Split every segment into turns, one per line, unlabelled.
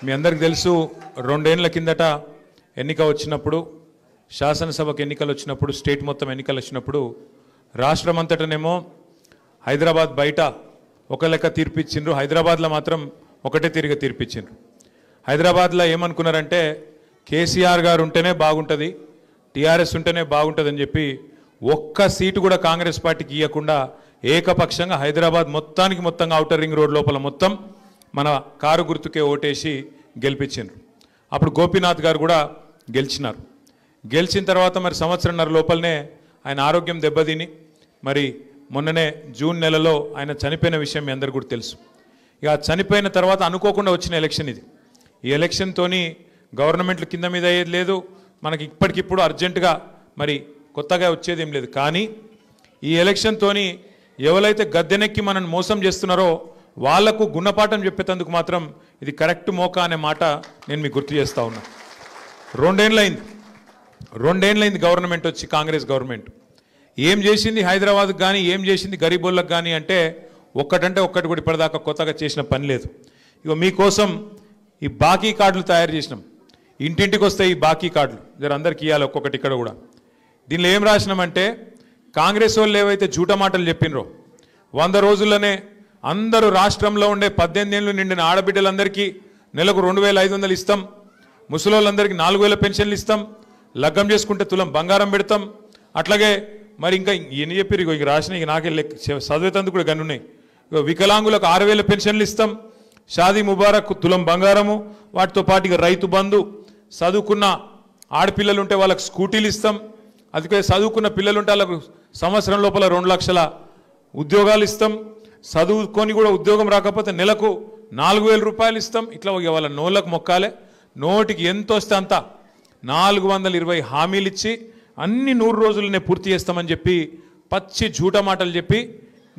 మీ అందరికీ తెలుసు 2 ఏళ్ల కిందట ఎన్నిక వచ్చినప్పుడు శాసనసభకు ఎన్నికలు వచ్చినప్పుడు స్టేట్ మొత్తం ఎన్నికలు వచ్చినప్పుడు రాష్ట్రమంతటనేమో హైదరాబాద్ బయట ఒక లెక్క తీర్పిచ్చిండ్రు, హైదరాబాద్లో మాత్రం ఒకటే తిరిగి తీర్పిచ్చిండ్రు. హైదరాబాద్లో ఏమనుకున్నారంటే కేసీఆర్ గారు ఉంటేనే బాగుంటుంది, టీఆర్ఎస్ ఉంటేనే బాగుంటుందని చెప్పి ఒక్క సీటు కూడా కాంగ్రెస్ పార్టీకి ఇవ్వకుండా ఏకపక్షంగా హైదరాబాద్ మొత్తంగా ఔటర్ రింగ్ రోడ్ లోపల మొత్తం మన కారు గుర్తుకే ఓటేసి గెలిపించారు. అప్పుడు గోపీనాథ్ గారు కూడా గెలిచినారు. గెలిచిన తర్వాత మరి సంవత్సరంన్నర లోపలనే ఆయన ఆరోగ్యం దెబ్బతిని మరి మొన్ననే జూన్ నెలలో ఆయన చనిపోయిన విషయం మీ అందరికీ కూడా తెలుసు. ఇక చనిపోయిన తర్వాత అనుకోకుండా వచ్చిన ఎలక్షన్ ఇది. ఈ ఎలక్షన్తోని గవర్నమెంట్లు కింద మీద అయ్యేది లేదు, మనకి ఇప్పటికిప్పుడు అర్జెంటుగా మరి కొత్తగా వచ్చేది ఏం లేదు. కానీ ఈ ఎలక్షన్తోని ఎవరైతే గద్దెనెక్కి మనల్ని మోసం చేస్తున్నారో వాళ్లకు గుణపాఠం చెప్పేందుకు మాత్రం ఇది కరెక్ట్ మోకా అనే మాట నేను మీకు గుర్తు చేస్తూ ఉన్నా. 2 ఏళ్ళైంది గవర్నమెంట్ వచ్చి, కాంగ్రెస్ గవర్నమెంట్ ఏం చేసింది హైదరాబాద్కి కానీ, ఏం చేసింది గరీబోళ్ళకి కానీ అంటే ఒక్కటంటే ఒక్కటి కూడా ఇప్పటిదాకా కొత్తగా చేసిన పని లేదు. ఇక మీకోసం ఈ బాకీ కార్డులు తయారు చేసినాం. ఇంటింటికి వస్తాయి ఈ బాకీ కార్డులు, జర అందరికి ఇవ్వాలి ఒక్కొక్కటి. ఇక్కడ కూడా దీనిలో ఏం రాసినామంటే కాంగ్రెస్ వాళ్ళు ఏవైతే జూట మాటలు చెప్పినరో 100 రోజుల్లోనే అందరూ రాష్ట్రంలో ఉండే 18 ఏళ్ళు నిండిన ఆడబిడ్డలందరికీ నెలకు 2500 ఇస్తాం, ముసలోళ్ళందరికీ 4000 పెన్షన్లు ఇస్తాం, లగ్గం చేసుకుంటే తులం బంగారం పెడతాం, అట్లాగే మరి ఇంకా ఎన్ని చెప్పారు ఇక రాసిన ఇక నాకే చదివేతందుకు కూడా గన్నున్నాయి. ఇక వికలాంగులకు 6000 పెన్షన్లు ఇస్తాం, షాదీ ముబారక్ తులం బంగారము, వాటితో పాటు ఇక రైతు బంధు, చదువుకున్న ఆడపిల్లలు ఉంటే వాళ్ళకి స్కూటీలు ఇస్తాం, అందుకే చదువుకున్న పిల్లలుంటే వాళ్ళకు సంవత్సరం లోపల 2 లక్షల ఉద్యోగాలు ఇస్తాం, చదువుకొని కూడా ఉద్యోగం రాకపోతే నెలకు 4000 రూపాయలు ఇస్తాం. ఇట్లా వాళ్ళ నోళ్ళకు మొక్కాలే, నోటికి ఎంత వస్తే అంత 420 హామీలు ఇచ్చి అన్ని 100 రోజులనే పూర్తి చేస్తామని చెప్పి పచ్చి జూట మాటలు చెప్పి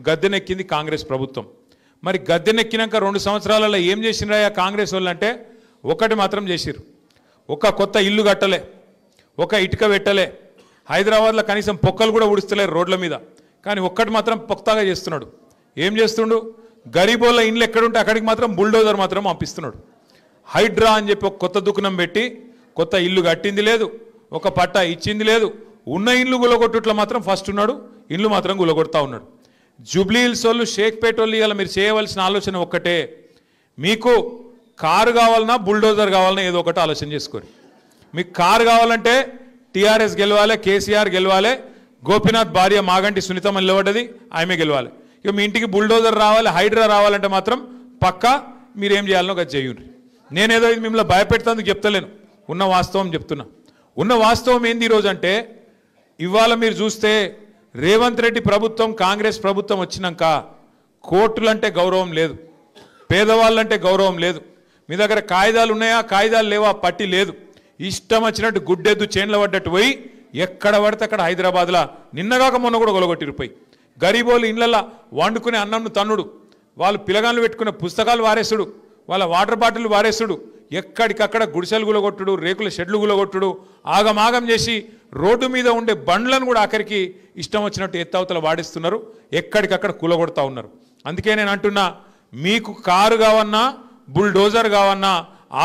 గద్దెనెక్కింది కాంగ్రెస్ ప్రభుత్వం. మరి గద్దెనెక్కినాక 2 సంవత్సరాలలో ఏం చేసినారా కాంగ్రెస్ వాళ్ళు అంటే ఒకటి మాత్రం చేసిరు. ఒక కొత్త ఇల్లు కట్టలే, ఒక ఇటుక పెట్టలే, హైదరాబాద్లో కనీసం పొక్కలు కూడా ఉడుస్తలేరు రోడ్ల మీద. కానీ ఒక్కటి మాత్రం పొక్తాగా చేస్తున్నాడు. ఏం చేస్తుండు, గరీబోళ్ళ ఇండ్లు ఎక్కడుంటే అక్కడికి మాత్రం బుల్డోజర్ మాత్రం పంపిస్తున్నాడు. హైడ్రా అని చెప్పి ఒక కొత్త దుకాణం పెట్టి కొత్త ఇల్లు కట్టింది లేదు, ఒక పట్టా ఇచ్చింది లేదు, ఉన్న ఇల్లు గులగొట్టుట్లో మాత్రం ఫస్ట్ ఉన్నాడు, ఇల్లు మాత్రం గులగొడతా ఉన్నాడు. జూబ్లీ హిల్స్ వాళ్ళు, షేక్పేట వాళ్ళు ఇవాళ మీరు చేయవలసిన ఆలోచన ఒక్కటే, మీకు కారు కావాలన్నా బుల్డోజర్ కావాలన్నా ఏదో ఒకటి ఆలోచన చేసుకోరు. మీకు కారు కావాలంటే టీఆర్ఎస్ గెలవాలి, కేసీఆర్ గెలవాలి, గోపీనాథ్ భార్య మాగంటి సునీతమ్మ నిలబడ్డది ఆమె గెలవాలి. ఇక మీ ఇంటికి బుల్డోజర్ రావాలి, హైడ్రా రావాలంటే మాత్రం పక్కా మీరేం చేయాలనో అది చేయండి. నేనేదో ఇది మిమ్మల్ని భయపెడతానికి చెప్తలేను, ఉన్న వాస్తవం చెప్తున్నా. ఉన్న వాస్తవం ఏంది ఈరోజు అంటే ఇవాళ మీరు చూస్తే రేవంత్ రెడ్డి ప్రభుత్వం, కాంగ్రెస్ ప్రభుత్వం వచ్చినాక కోర్టులంటే గౌరవం లేదు, పేదవాళ్ళంటే గౌరవం లేదు, మీ దగ్గర కాయిదాలు ఉన్నాయా కాయిదాలు లేవా పట్టి లేదు, ఇష్టం వచ్చినట్టు గుడ్డెద్దు చేన్ల పడ్డట్టు పోయి ఎక్కడ పడితే అక్కడ హైదరాబాద్లో నిన్నగాక మొన్న కూడా గొలగొట్టిరిపోయి గరీబోళ్ళు ఇళ్లల్లో వండుకునే అన్నంను తన్నుడు, వాళ్ళు పిలగాళ్ళు పెట్టుకునే పుస్తకాలు వారేసుడు, వాళ్ళ వాటర్ బాటిల్ వారేసుడు, ఎక్కడికక్కడ గుడిసెలు గులగొట్టుడు, రేకుల షెడ్లు గులగొట్టుడు, ఆగమాగం చేసి రోడ్డు మీద ఉండే బండ్లను కూడా ఆఖరికి ఇష్టం వచ్చినట్టు ఎత్తవతల వాడిస్తున్నారు, ఎక్కడికక్కడ కూలగొడతా ఉన్నారు. అందుకే నేను అంటున్నా, మీకు కారు కావన్నా బుల్డోజర్ కావన్నా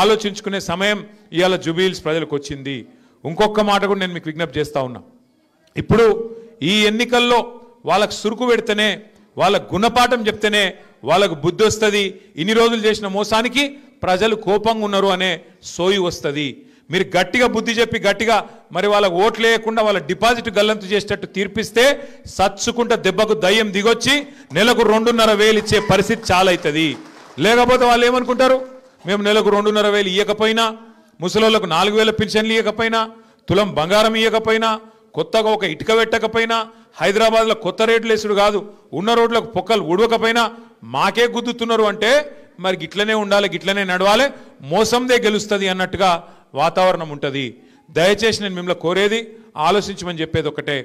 ఆలోచించుకునే సమయం ఇవాళ జూబ్లీ హిల్స్ ప్రజలకు వచ్చింది. ఇంకొక మాట కూడా నేను మీకు విజ్ఞప్తి చేస్తూ ఉన్నా. ఇప్పుడు ఈ ఎన్నికల్లో వాళ్ళకు సురుకు పెడితేనే, వాళ్ళకు గుణపాఠం చెప్తేనే వాళ్ళకు బుద్ధి వస్తుంది. ఇన్ని రోజులు చేసిన మోసానికి ప్రజలు కోపంగా ఉన్నారు అనే సోయి వస్తుంది. మీరు గట్టిగా బుద్ధి చెప్పి గట్టిగా మరి వాళ్ళకు ఓట్లు వేయకుండా వాళ్ళ డిపాజిట్ గల్లంతు చేసేటట్టు తీర్పిస్తే సచ్చుకుంటే దెబ్బకు దయ్యం దిగొచ్చి నెలకు 2,500 ఇచ్చే పరిస్థితి చాలా అవుతుంది. లేకపోతే వాళ్ళు ఏమనుకుంటారు, మేము నెలకు 2,500 ఇవ్వకపోయినా, ముసలోళ్ళకు 4000 పెన్షన్లు ఇవ్వకపోయినా, తులం బంగారం ఇవ్వకపోయినా, కొత్తగా ఒక ఇటుక పెట్టకపోయినా, హైదరాబాద్లో కొత్త రేట్లు వేసుడు కాదు, ఉన్న రోడ్లకు పొక్కలు ఉడవకపోయినా మాకే గుద్దుతున్నారు అంటే మరి గిట్లనే ఉండాలి, గిట్లనే నడవాలి, మోసందే గెలుస్తుంది అన్నట్టుగా వాతావరణం ఉంటుంది. దయచేసి నేను మిమ్మల్ని కోరేది ఆలోచించమని చెప్పేది ఒకటే,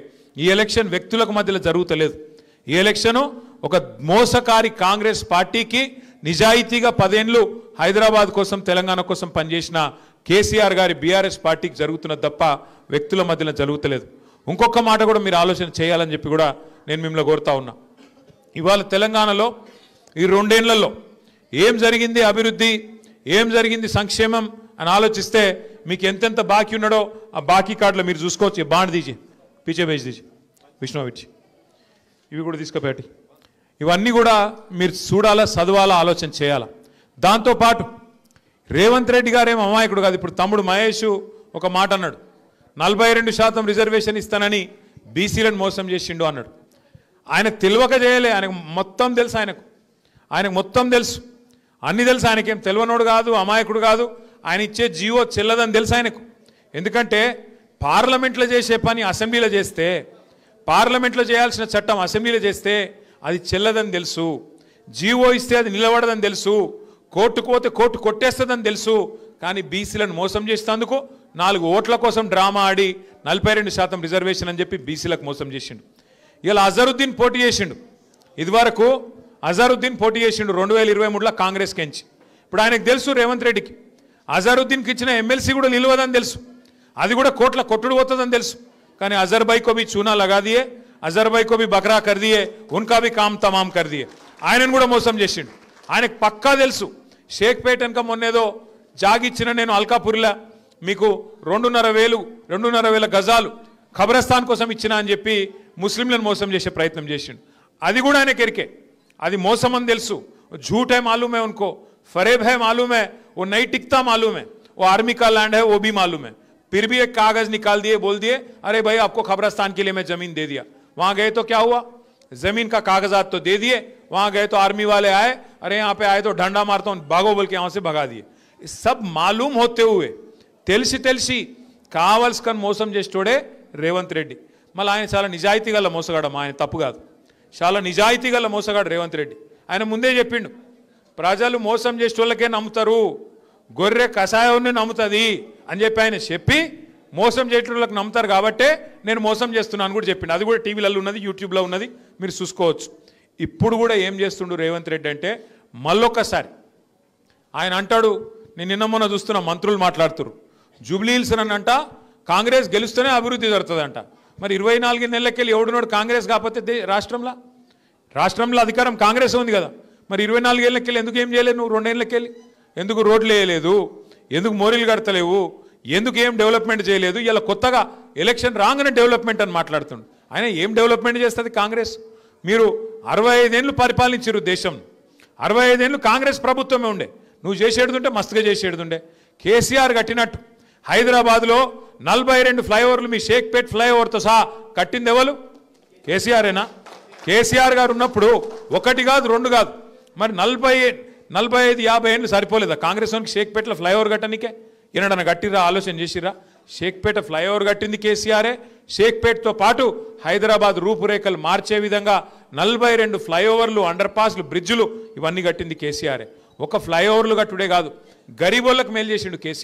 ఈ ఎలక్షన్ వ్యక్తులకు మధ్యలో జరుగుతలేదు. ఈ ఎలక్షను ఒక మోసకారి కాంగ్రెస్ పార్టీకి, నిజాయితీగా 10 ఏళ్ళు హైదరాబాద్ కోసం తెలంగాణ కోసం పనిచేసిన కేసీఆర్ గారి బీఆర్ఎస్ పార్టీకి జరుగుతున్నది తప్ప వ్యక్తుల మధ్యలో జరుగుతలేదు. ఇంకొక మాట కూడా మీరు ఆలోచన చేయాలని చెప్పి కూడా నేను మిమ్మల్ని కోరుతా ఉన్నా. ఇవాళ తెలంగాణలో ఈ 2 ఏళ్లలో ఏం జరిగింది అభివృద్ధి, ఏం జరిగింది సంక్షేమం అని ఆలోచిస్తే మీకు ఎంతెంత బాకీ ఉన్నాడో ఆ బాకీ కార్డులో మీరు చూసుకోవచ్చు. బాండ్ దీజీ పీచే బేజ్ దీజీ విష్ణువిచ్చి ఇవి కూడా తీసుకుపెట్టి ఇవన్నీ కూడా మీరు చూడాలా, చదవాలా, ఆలోచన చేయాలా. దాంతోపాటు రేవంత్ రెడ్డి గారేమో అమాయకుడు కాదు. ఇప్పుడు తమ్ముడు మహేష్ ఒక మాట అన్నాడు, 42% రిజర్వేషన్ ఇస్తానని బీసీలను మోసం చేసిండు అన్నాడు. ఆయనకు తెలియక చేయలే, ఆయనకు మొత్తం తెలుసు. ఆయనకు మొత్తం తెలుసు, అన్నీ తెలుసు. ఆయనకేం తెలియనోడు కాదు, అమాయకుడు కాదు. ఆయన ఇచ్చే జీవో చెల్లదని తెలుసు ఆయనకు. ఎందుకంటే పార్లమెంట్లో చేసే పని అసెంబ్లీలో చేస్తే, పార్లమెంట్లో చేయాల్సిన చట్టం అసెంబ్లీలో చేస్తే అది చెల్లదని తెలుసు. జీవో ఇస్తే అది నిలబడదని తెలుసు. కోర్టుకు పోతే కోర్టు కొట్టేస్తుందని తెలుసు. కానీ బీసీలను మోసం చేసేందుకు 4 ఓట్ల కోసం డ్రామా ఆడి 42% రిజర్వేషన్ అని చెప్పి బీసీలకు మోసం చేసిండు. ఇలా అజరుద్దీన్ పోటీ చేసిండు. ఇదివరకు అజరుద్దీన్ పోటీ చేసిండు 2023లో కాంగ్రెస్కి ఎంచి. ఇప్పుడు ఆయనకు తెలుసు రేవంత్ రెడ్డికి అజరుద్దీన్కి ఇచ్చిన ఎమ్మెల్సీ కూడా నిలవదని తెలుసు. అది కూడా కోట్ల కొట్టుడు పోతుందని తెలుసు. కానీ అజర్ భాయ్ కో భీ చూనా లగా దియే, అజర్ భాయ్ కో భీ బకరా కర్ దియే, ఉన్కా భీ కామ్ తమాం కర్ దియే. ఆయనను కూడా మోసం చేసిండు. ఆయనకు పక్కా తెలుసు. షేక్పేట వెనక మొన్నేదో జాగిచ్చిన నేను అల్కాపూర్లా మీకు 2.5 గజాలు ఖబరస్థాన్ కోసం ఇచ్చిన అని చెప్పి ముస్లింలను మోసం చేసే ప్రయత్నం చేసిండు. అది కూడా ఆయన కెరికే. అది మోసం అని తెలుసు. झूठ है मालूम है उनको, फरेब है मालूम है, वो नहीं टिकता मालूम है, वो आर्मी का लैंड है वो भी मालूम है. फिर भी एक कागज निकाल दिए, बोल दिए अरे भाई आपको खबरस्तान के लिए मैं जमीन दे दिया. वहां गए तो क्या हुआ, जमीन का कागजात तो दे दिए. वहां गए तो आर्मी वाले आए, अरे यहाँ पे आए तो डंडा मारता हूं भागो बोल के यहां से भगा दिए. सब मालूम होते हुए తెలిసి కావాల్సుకొని మోసం చేసేటోడే రేవంత్ రెడ్డి. మళ్ళీ ఆయన చాలా నిజాయితీ గల మోసగాడు. ఆయన తప్పు కాదు, చాలా నిజాయితీ గల మోసగాడు రేవంత్ రెడ్డి. ఆయన ముందే చెప్పిండు, ప్రజలు మోసం చేసేటోళ్ళకే నమ్ముతారు, గొర్రె కషాయాన్ని నమ్ముతుంది అని చెప్పి ఆయన చెప్పి మోసం చేసేటోళ్ళకి నమ్ముతారు కాబట్టే నేను మోసం చేస్తున్నాను కూడా చెప్పిండు. అది కూడా టీవీలలో ఉన్నది, యూట్యూబ్లో ఉన్నది, మీరు చూసుకోవచ్చు. ఇప్పుడు కూడా ఏం చేస్తుండు రేవంత్ రెడ్డి అంటే మళ్ళొక్కసారి ఆయన అంటాడు, నేను నిన్న మొన్న చూస్తున్నా మంత్రులు మాట్లాడుతున్నారు, జూబ్లీ హిల్స్ అని అంట కాంగ్రెస్ గెలుస్తూనే అభివృద్ధి జరుగుతుందంట. మరి 24 నెలలకెళ్ళి ఎవడునోడు కాంగ్రెస్ కాకపోతే రాష్ట్రంలో అధికారం కాంగ్రెస్ ఉంది కదా. మరి 24 ఏళ్ళకెళ్ళి ఎందుకు ఏం చేయలేదు నువ్వు? 2 ఏళ్ళకెళ్ళి ఎందుకు రోడ్లు వేయలేదు, ఎందుకు మోరీలు కడతలేవు, ఎందుకు ఏం డెవలప్మెంట్ చేయలేదు? ఇలా కొత్తగా ఎలక్షన్ రాగానే డెవలప్మెంట్ అని మాట్లాడుతుండు. ఆయన ఏం డెవలప్మెంట్ చేస్తుంది కాంగ్రెస్? మీరు 65 ఏళ్ళు పరిపాలించారు దేశం, 65 ఏళ్ళు కాంగ్రెస్ ప్రభుత్వమే ఉండే. నువ్వు చేసేడుతుంటే మస్తుగా చేసేడుతుండే. కేసీఆర్ కట్టినట్టు హైదరాబాద్లో 42 ఫ్లైఓవర్లు మీ షేక్పేట్ ఫ్లైఓవర్తో సహా కట్టింది ఎవరు? కేసీఆరేనా? కేసీఆర్ గారు ఉన్నప్పుడు 1 కాదు 2 కాదు, మరి 45-50 ఏళ్ళు సరిపోలేదా కాంగ్రెస్ వానికి షేక్పేటలో ఫ్లైఓవర్ కట్టనికే? ఈయనడన కట్టిరా? ఆలోచన చేసిరా? షేక్పేట ఫ్లైఓవర్ కట్టింది కేసీఆరే. షేక్పేట్తో పాటు హైదరాబాద్ రూపురేఖలు మార్చే విధంగా 42 ఫ్లైఓవర్లు, అండర్ పాస్లు, బ్రిడ్జులు ఇవన్నీ కట్టింది కేసీఆరే. ఒక ఫ్లైఓవర్లు కట్టుడే కాదు, గరీబోళ్ళకు మేలు చేసిండు కేసీఆర్.